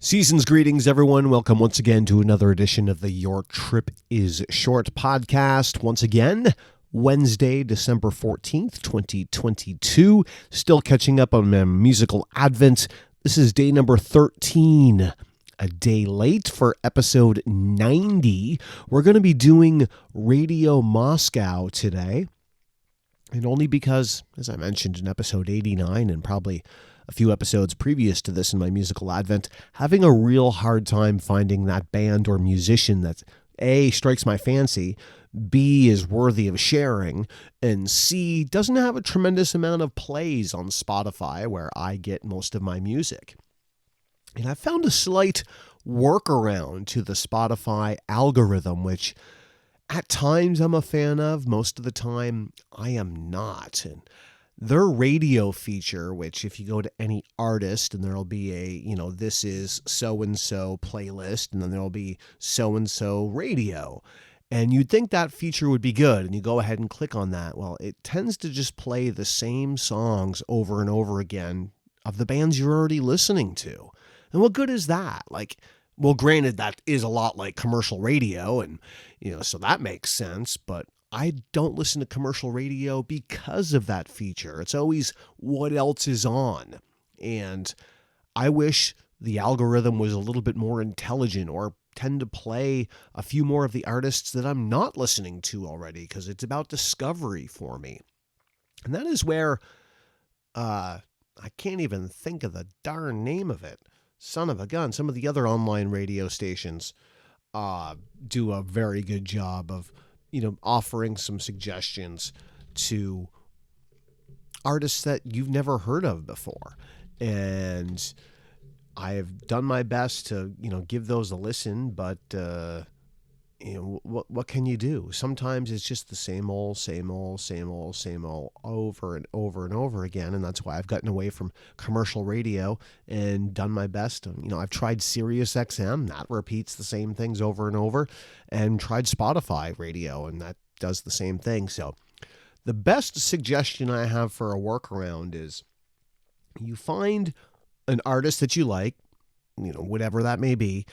Season's greetings, everyone. Welcome once again to another edition of the Your Trip is Short podcast. Once again, Wednesday, December 14th, 2022. Still catching up on my musical advent. This is day number 13. A day late for episode 90. We're going to be doing Radio Moscow today. And only because, as I mentioned in episode 89 and probably a few episodes previous to this in my musical advent, having a real hard time finding that band or musician that A, strikes my fancy, B, is worthy of sharing, and C, doesn't have a tremendous amount of plays on Spotify where I get most of my music. And I found a slight workaround to the Spotify algorithm, which at times I'm a fan of, most of the time I am not. And their radio feature, which if you go to any artist and there'll be a, this is so-and-so playlist, and then there'll be so-and-so radio. And you'd think that feature would be good, and you go ahead and click on that. Well, it tends to just play the same songs over and over again of the bands you're already listening to. And what good is that? Well, granted, that is a lot like commercial radio, and, so that makes sense, but I don't listen to commercial radio because of that feature. It's always what else is on. And I wish the algorithm was a little bit more intelligent or tend to play a few more of the artists that I'm not listening to already, because it's about discovery for me. And that is where I can't even think of the darn name of it. Son of a gun. Some of the other online radio stations do a very good job of offering some suggestions to artists that you've never heard of before. And I have done my best to, give those a listen, but, what can you do? Sometimes it's just the same old, over and over and over again. And that's why I've gotten away from commercial radio and done my best. I've tried Sirius XM, that repeats the same things over and over, and tried Spotify radio, and that does the same thing. So the best suggestion I have for a workaround is you find an artist that you like, whatever that may be,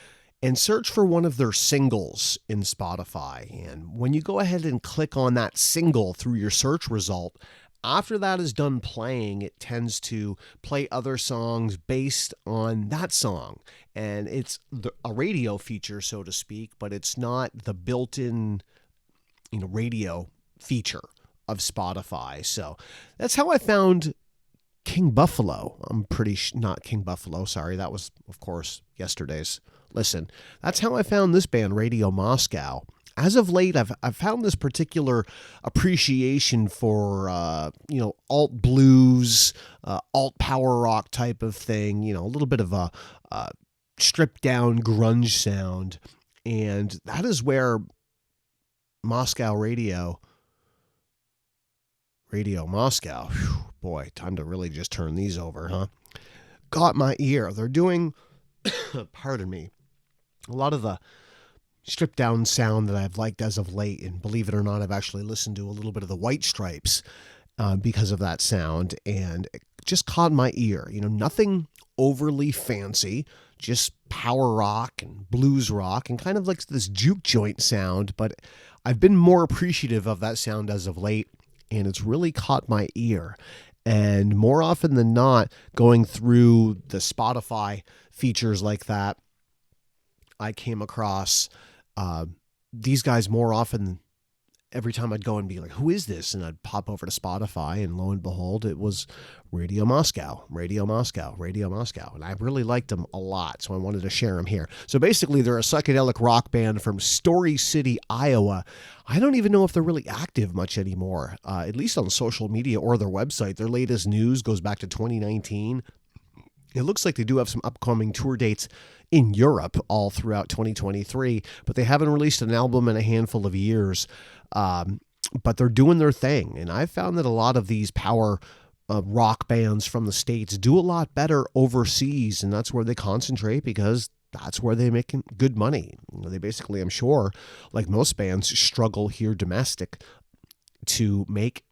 and search for one of their singles in Spotify. And when you go ahead and click on that single through your search result, after that is done playing, it tends to play other songs based on that song. And it's a radio feature, so to speak, but it's not the built-in, radio feature of Spotify. So that's how I found King Buffalo. Not King Buffalo, sorry. That was, of course, yesterday's. Listen, that's how I found this band, Radio Moscow. As of late, I've found this particular appreciation for, alt blues, alt power rock type of thing, a little bit of a stripped down grunge sound. And that is where Radio Moscow, boy, time to really just turn these over, huh? Got my ear. They're doing, pardon me, a lot of the stripped down sound that I've liked as of late. And believe it or not, I've actually listened to a little bit of the White Stripes because of that sound, and it just caught my ear. Nothing overly fancy, just power rock and blues rock and kind of like this juke joint sound. But I've been more appreciative of that sound as of late, and it's really caught my ear. And more often than not, going through the Spotify features like that, I came across these guys more often. Every time I'd go and be like, who is this? And I'd pop over to Spotify, and lo and behold, it was Radio Moscow. And I really liked them a lot, so I wanted to share them here. So basically, they're a psychedelic rock band from Story City, Iowa. I don't even know if they're really active much anymore, at least on social media or their website. Their latest news goes back to 2019. It looks like they do have some upcoming tour dates in Europe all throughout 2023, but they haven't released an album in a handful of years. But they're doing their thing. And I've found that a lot of these power rock bands from the States do a lot better overseas, and that's where they concentrate because that's where they make good money. They basically, I'm sure, like most bands, struggle here domestic to make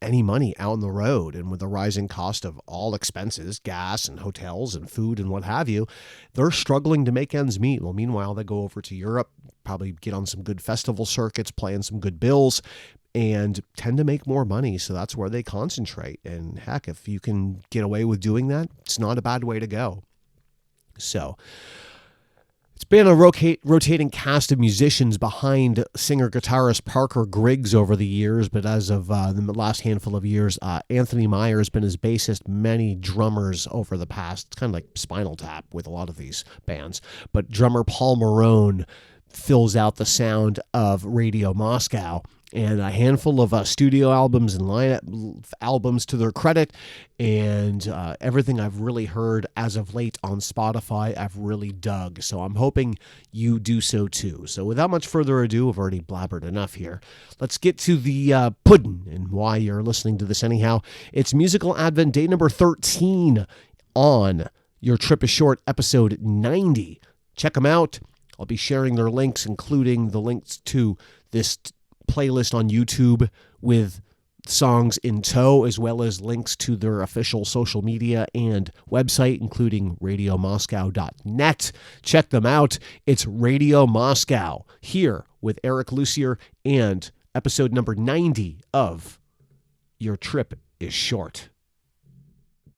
any money out on the road. And with the rising cost of all expenses, gas and hotels and food and what have you, they're struggling to make ends meet. Well, meanwhile, they go over to Europe, probably get on some good festival circuits, playing some good bills, and tend to make more money. So that's where they concentrate. And heck, if you can get away with doing that, it's not a bad way to go. So it's been a rotating cast of musicians behind singer-guitarist Parker Griggs over the years, but as of the last handful of years, Anthony Meyer has been his bassist, many drummers over the past. It's kind of like Spinal Tap with a lot of these bands. But drummer Paul Marone fills out the sound of Radio Moscow, and a handful of studio albums and lineup albums to their credit, and everything I've really heard as of late on Spotify, I've really dug. So I'm hoping you do so too. So without much further ado, I've already blabbered enough here. Let's get to the pudding and why you're listening to this anyhow. It's Musical Advent Day number 13 on Your Trip is Short, episode 90. Check them out. I'll be sharing their links, including the links to this playlist on YouTube with songs in tow, as well as links to their official social media and website, including radiomoscow.net. Check them out. It's Radio Moscow here with Eric Lucier and episode number 90 of Your Trip is Short.